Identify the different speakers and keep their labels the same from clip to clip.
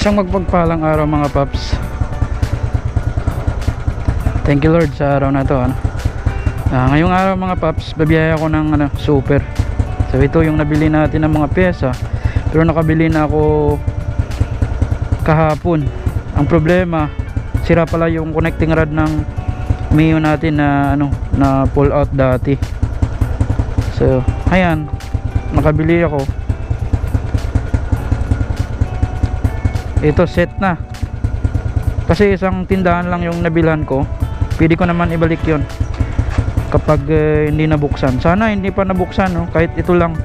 Speaker 1: Isang magpagpalang araw mga paps. Thank you Lord sa araw na to, ano? Ngayong araw mga paps, babiyaya ako ng super. So ito yung nabili natin ng mga pyesa, pero nakabili na ako kahapon. Ang problema, sira pala yung connecting rod ng Mio natin na na pull out dati. So ayan, nakabili ako. Ito set na, kasi isang tindahan lang yung nabilhan ko. Pwede ko naman ibalik yon kapag hindi nabuksan. Sana hindi pa nabuksan, no? Kahit ito lang.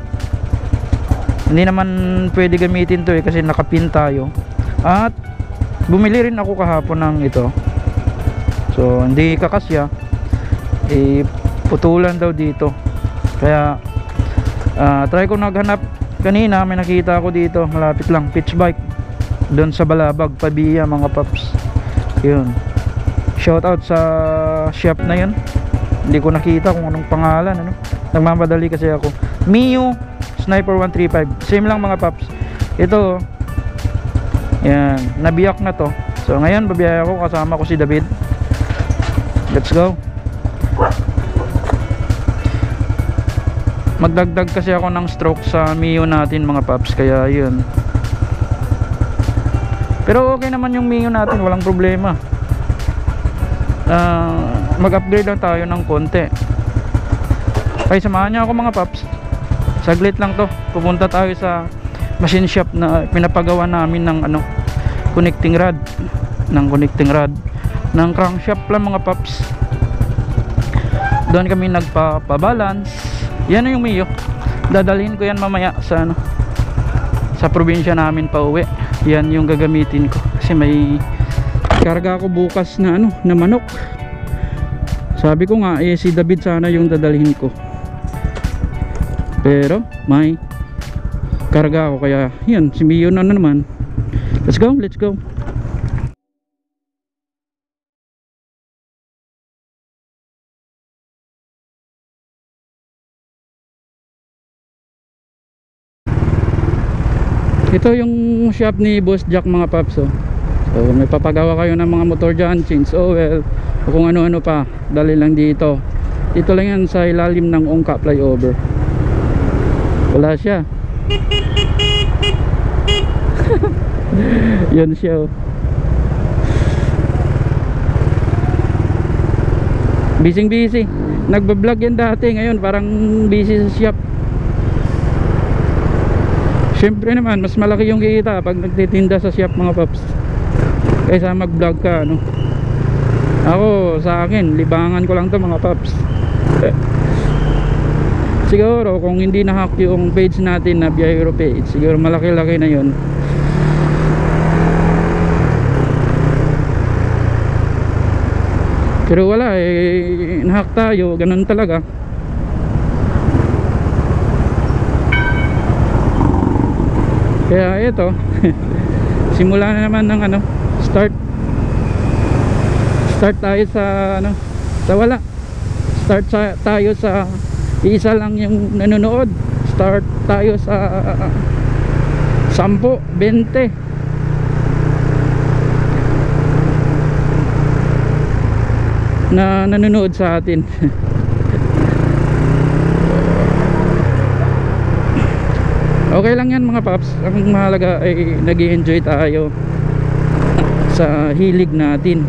Speaker 1: Hindi naman pwede gamitin to kasi nakapin tayo. At bumili rin ako kahapon ng ito. So hindi kakasya, putulan daw dito. Kaya try ko naghanap kanina. May nakita ako dito malapit lang, pitch bike doon sa Balabag, Pabia mga paps. Yun, shout out sa shop na yun. Hindi ko nakita kung anong pangalan, nagmamadali kasi ako. Mio Sniper 135, same lang mga paps. Ito, yan, nabiyak na to. So ngayon babiyaya ako, kasama ko si David. Let's go. Magdagdag kasi ako ng stroke sa Mio natin mga paps, kaya yun. Pero okay naman yung Mio natin, walang problema. Mag-upgrade lang tayo ng konti. Kaya samahan niyo ako mga paps. Saglit lang to. Pupunta tayo sa machine shop na pinapagawa namin ng connecting rod. Ng crankshaft lang mga paps. Doon kami nagpa-balance. Yan yung Mio. Dadalhin ko yan mamaya sa sa probinsya namin pa uwi. Yan yung gagamitin ko kasi may karga ako bukas na na manok. Sabi ko nga si David sana yung dadalhin ko, pero may karga ako, kaya yan si Mio na naman. Let's go. Ito yung shop ni Boss Jack mga paps. So may papagawa kayo ng mga motor dyan, change oil o kung ano-ano pa, dali lang dito. Dito lang yan sa ilalim ng Ongka flyover. Wala siya. Yun siya, oh. Busy. Nagbablog yan dati, ngayon parang busy sa shop. Siyempre naman mas malaki yung kita pag nagtitinda sa shop mga paps, kaysa mag vlog ka, Ako sa akin, libangan ko lang to mga paps. Siguro kung hindi na-hack yung page natin na Biyahero page, siguro malaki-laki na yun. Pero wala, na-hack tayo, ganun talaga. Kaya ito simula na naman ng start tayo sa sa wala. Tayo sa isa lang yung nanonood. Start tayo sa 10, 20 na nanonood sa atin. Okay lang yan mga paps. Ang mahalaga ay nag-i-enjoy tayo sa hilig natin.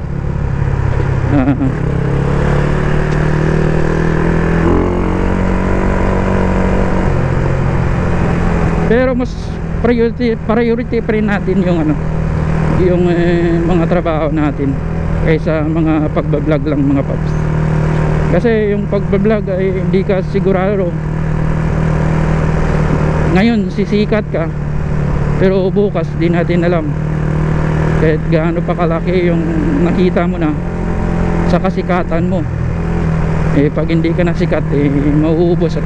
Speaker 1: Pero mas priority pa rin natin yung mga trabaho natin kaysa mga pagbablog lang mga paps. Kasi yung pagbablog ay hindi ka sigurado. Ngayon sisikat ka, pero bukas di natin alam kahit gaano pa kalaki yung nakita mo na sa kasikatan mo. Pag hindi ka nasikat, mauubos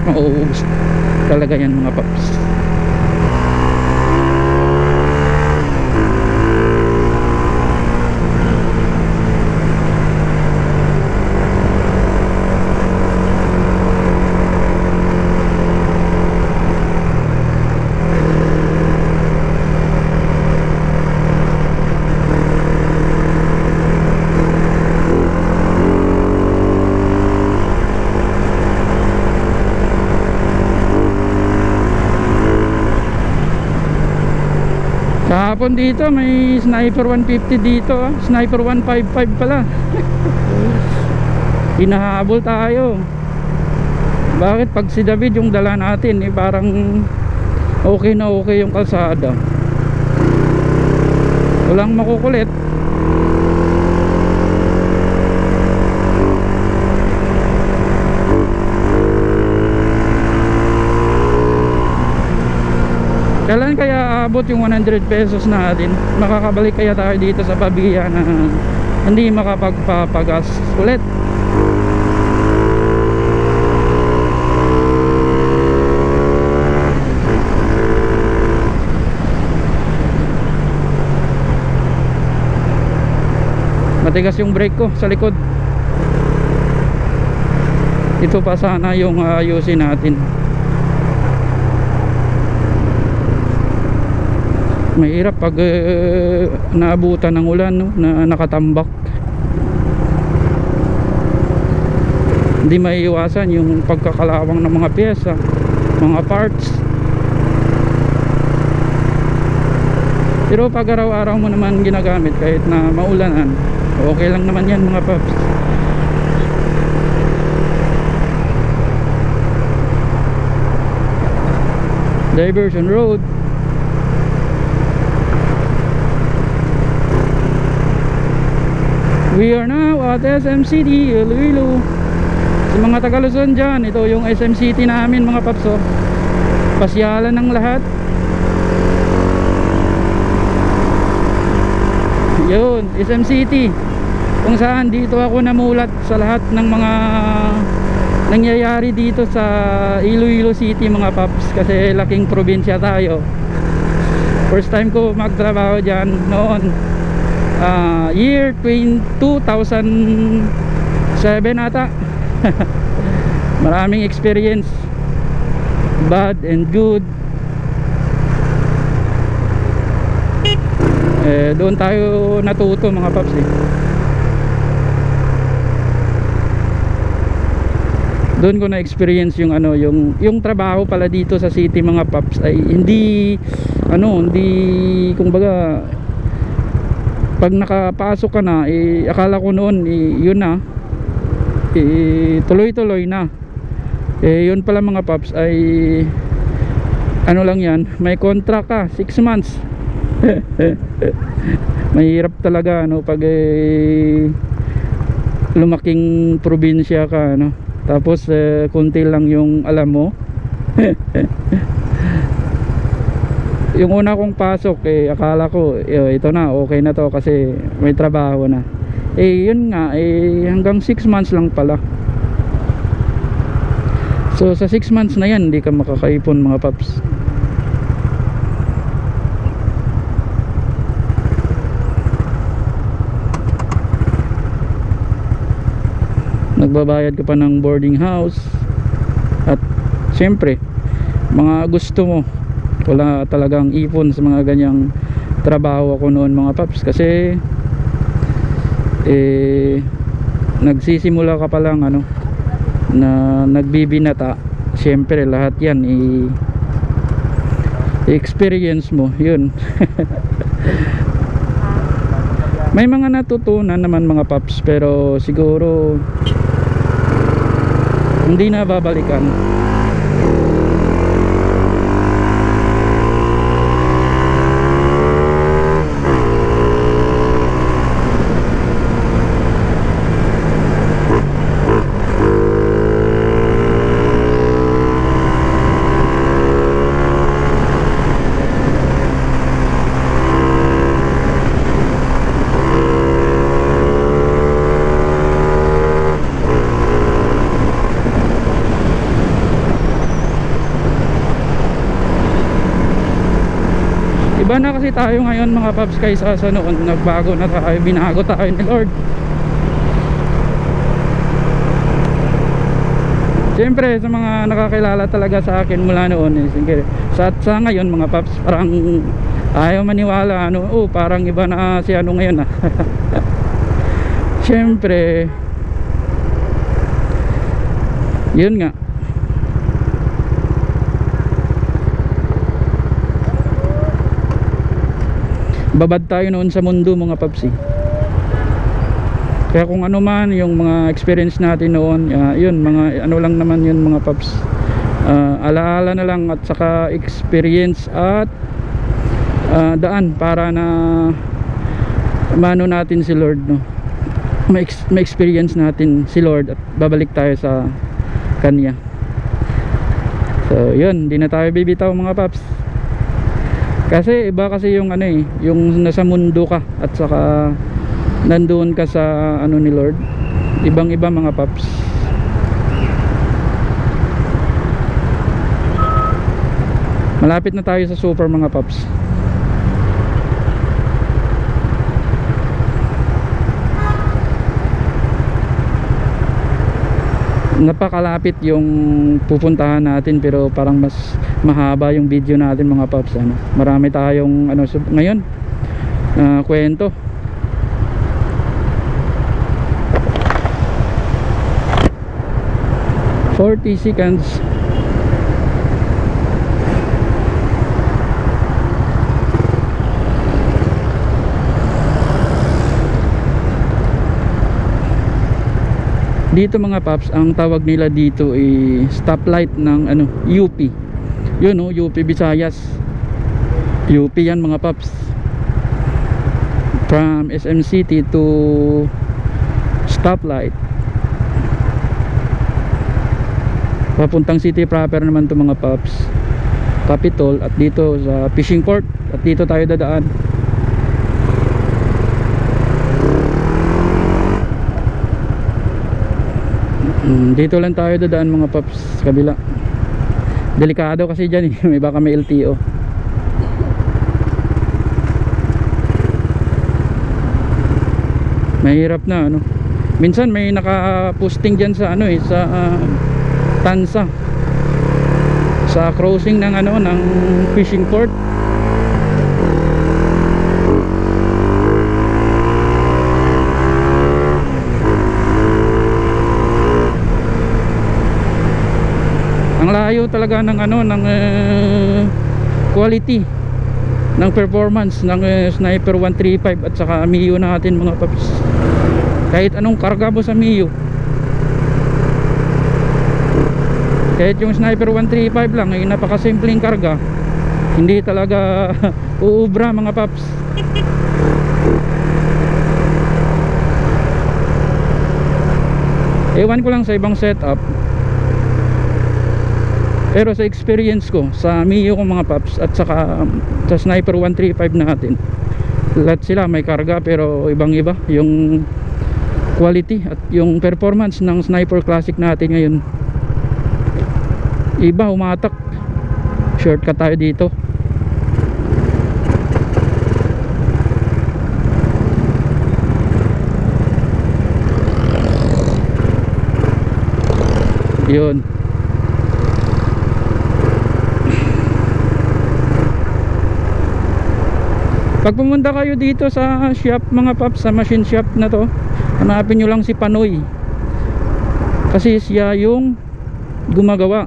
Speaker 1: talaga yan mga paps. Kahapon dito may Sniper 150 dito, Sniper 155 pala. Hinahabol tayo. Bakit pag si David yung dala natin parang okay na okay yung kalsada, walang makukulit. Kailan kaya abot yung 100 pesos natin? Makakabalik kaya tayo dito sa Pabia na hindi makapagpapagas ulit? Matigas yung brake ko sa likod. Ito pa sana yung ayusin natin. Mahirap pag naabutan ng ulan, no? Na nakatambak. Hindi maiiwasan yung pagkakalawang ng mga pyesa, mga parts. Pero pag araw-araw mo naman ginagamit kahit na maulanan, okay lang naman yan mga paps. Diversion road. We are now at SM City, Iloilo. Sa mga taga Luzon dyan, ito yung SM City namin mga paps. Pasyalan ng lahat. Yun, SM City, kung saan dito ako namulat sa lahat ng mga nangyayari dito sa Iloilo City mga paps, kasi laking probinsya tayo. First time ko magtrabaho dyan noon, year 2007 ata. Maraming experience, bad and good. Doon tayo natuto mga paps Doon ko na experience yung yung trabaho pala dito sa city mga paps ay hindi kumbaga pag nakapasok ka na akala ko noon yun na tuloy-tuloy na. Yun pala mga paps ay lang yan, may contract ka 6 months. Mahirap talaga pag lumaking probinsya ka tapos konti lang yung alam mo. Yung una kong pasok akala ko ito na, okay na to kasi may trabaho na. Yun nga hanggang 6 months lang pala. So sa 6 months na yan hindi ka makakaipon mga paps. Nagbabayad ka pa ng boarding house. At syempre mga gusto mo, wala talagang ipon sa mga ganyang trabaho ako noon mga paps. Kasi nagsisimula ka pa lang na nagbibinata. Syempre lahat yan experience mo yun. May mga natutunan naman mga paps, pero siguro hindi na babalikan. Iba na kasi tayo ngayon mga paps kaysa sa noon. Nagbago na tayo, binago tayo ni Lord. Siyempre sa mga nakakilala talaga sa akin mula noon sa ngayon mga paps, parang ayaw maniwala parang iba na si ngayon Siyempre yun nga, babad tayo noon sa mundo mga paps eh. Kaya kung ano man yung mga experience natin noon, yun mga ano lang naman yun mga paps, alaala na lang, at saka experience at daan para na mano natin si Lord, no? Ma-experience natin si Lord at babalik tayo sa Kanya. So yun, hindi na tayo bibitaw mga paps, kasi iba kasi yung ano eh, yung nasa mundo ka at saka nandoon ka sa ano ni Lord, ibang iba mga paps. Malapit na tayo sa super mga paps. Napakalapit yung pupuntahan natin, pero parang mas mahaba yung video natin mga paps, ano. Marami tayong ano ngayon kwento. ...40 seconds. Dito mga paps, ang tawag nila dito ay stoplight ng ano, UP. Yun no, UP Visayas. UP yan mga paps. From SM City to stoplight. Papuntang city proper naman to mga paps, Capitol, at dito sa fishing port, at dito tayo dadaan. Dito lang tayo dadaan mga paps, kabila. Delikado kasi dyan eh, may baka may LTO. Mahirap na ano. Minsan may naka-posting dyan sa ano eh, sa Tansa, sa crossing ng ano, ng fishing port. Ang layo talaga ng ano, ng quality ng performance ng Sniper 135 at saka Mio natin mga paps. Kahit anong karga mo sa Mio, kahit yung Sniper 135 lang ay napakasimpleng karga, hindi talaga uubra mga paps. Ewan ko lang sa ibang setup, pero sa experience ko sa Mio ko mga paps at saka sa Sniper 135 natin, lahat sila may karga, pero ibang iba yung quality at yung performance ng Sniper Classic natin ngayon. Iba, umatak. Shortcut tayo dito. Yun. Pag pumunta kayo dito sa shop mga paps, sa machine shop na to, hanapin nyo lang si Panoy, kasi siya yung gumagawa.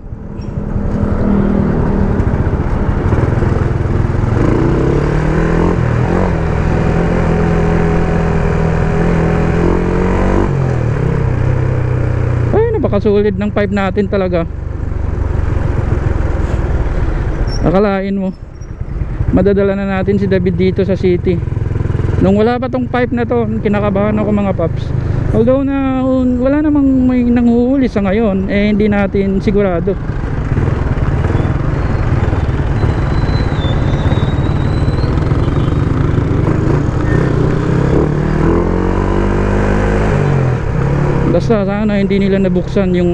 Speaker 1: Napakasulit ng pipe natin talaga. Akalain mo madadala na natin si David dito sa city. Nung wala pa tong pipe na to, kinakabahan ako mga paps. Although na wala namang may nanguhuli sa ngayon, eh hindi natin sigurado. Basta sana hindi nila nabuksan yung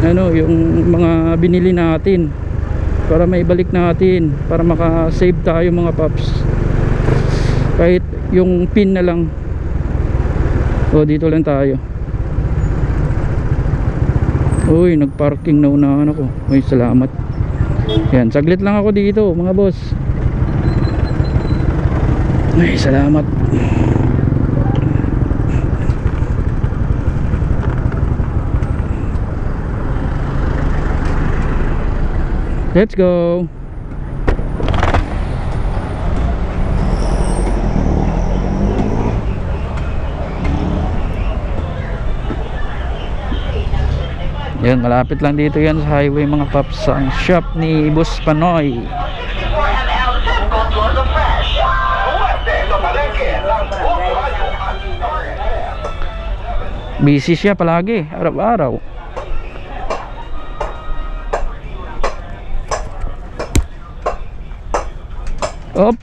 Speaker 1: ano, yung mga binili natin, para maibalik natin, para maka-save tayo mga paps. Kahit yung pin na lang. O dito lang tayo. Uy, nagparking na unahan ako. Uy, salamat. Yan, saglit lang ako dito mga boss. Ay, salamat. Let's go. Yan, malapit lang dito yan sa highway mga paps, ang shop ni Boss Panoy. Busy siya palagi, araw-araw. Op.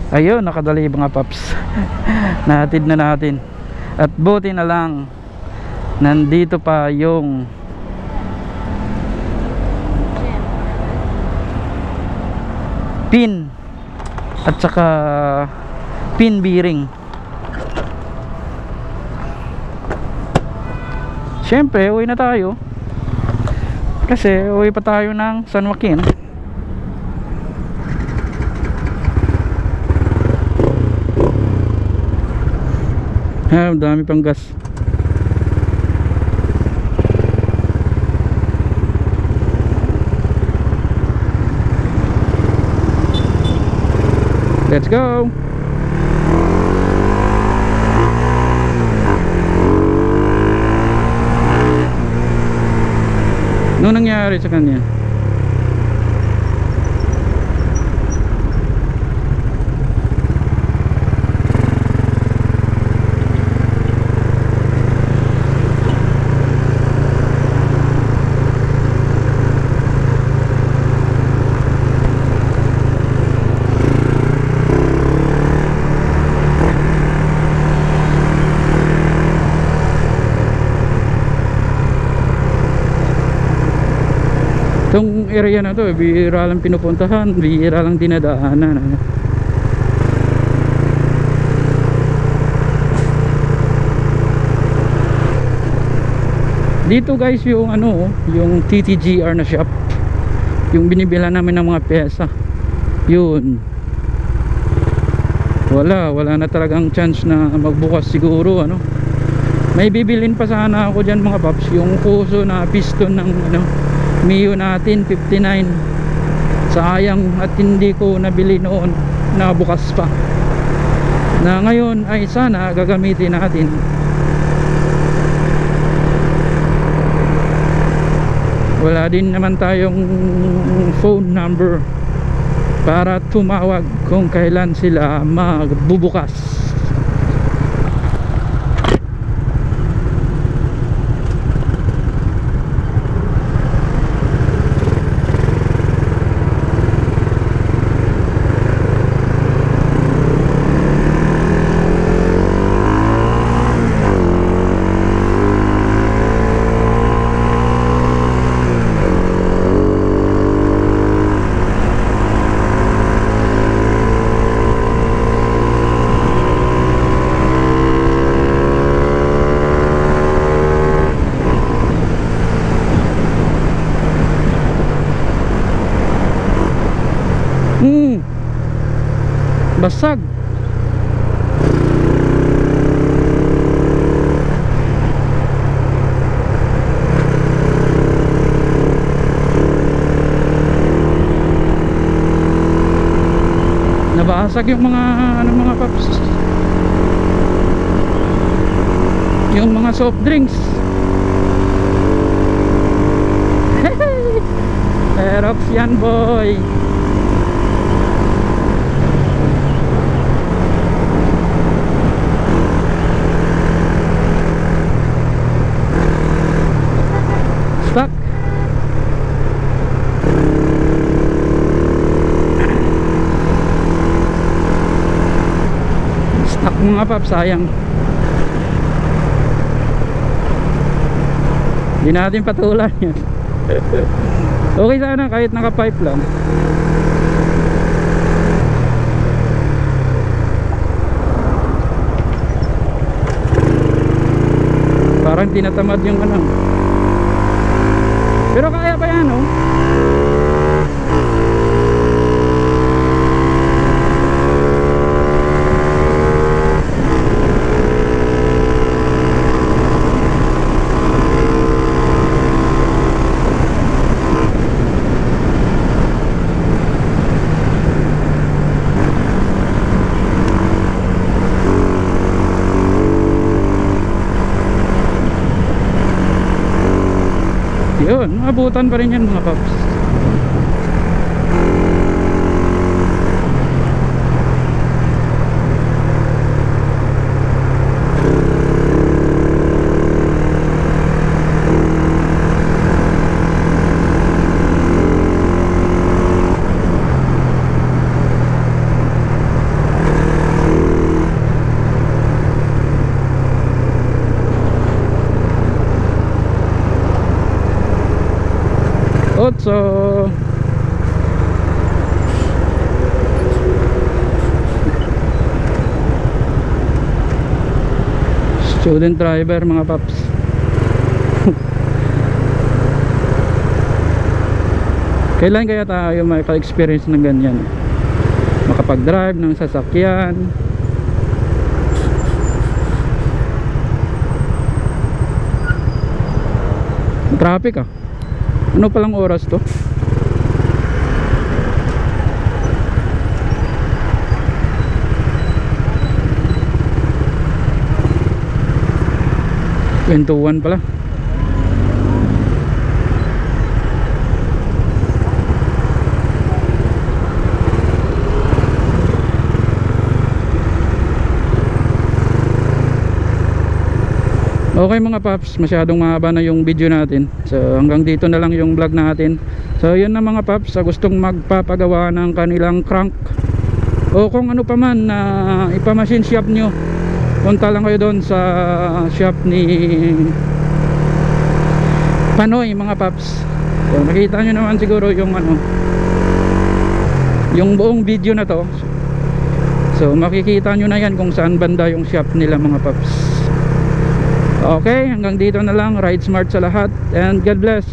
Speaker 1: Ayun, nakadali mga paps. Nahatid na natin. At buti na lang nandito pa yung pin at saka pin bearing. Siyempre, uwi na tayo. Kasi uwi pa tayo ng San Joaquin. Dami pang gas. Let's go. Ano nangyari sa kanya? Itong area na to, bihira lang pinupuntahan, bihira lang dinadaanan. Dito guys yung yung TTGR na shop, yung binibila namin ng mga pyesa. Yun, wala na talagang chance na magbukas siguro. May bibilin pa sana ako dyan mga paps, yung puso na piston ng Mio natin 59. Sayang at hindi ko nabili noon, nabukas pa. Na ngayon ay sana gagamitin natin. Wala din naman tayong phone number para tumawag kung kailan sila magbubukas. Basag. Nabasag yung mga mga paps, yung mga soft drinks. Aerox yan boy. mga paps, sayang. Hindi natin patulan yan. Okay sana kahit naka-pipe lang. Parang tinatamad yung ano. Pero kaya pa yan, oh. Yun, maabutan pa rin yan mga paps. So student driver mga paps. Kailan kaya tayo maka-experience ng ganyan, makapag-drive ng sasakyan? Traffic ah. Ano palang oras to? Kwentuhan pala. Okay mga paps, masyadong mahaba na yung video natin. So hanggang dito na lang yung vlog natin. So yun na mga paps, sa gustong magpapagawa ng kanilang crank o kung ano pa man na ipamachine shop nyo, punta lang kayo doon sa shop ni Panoy mga paps. So nakita nyo naman siguro yung ano, yung buong video na to. So makikita nyo na yan kung saan banda yung shop nila mga paps. Okay, hanggang dito na lang. Ride smart sa lahat and God bless.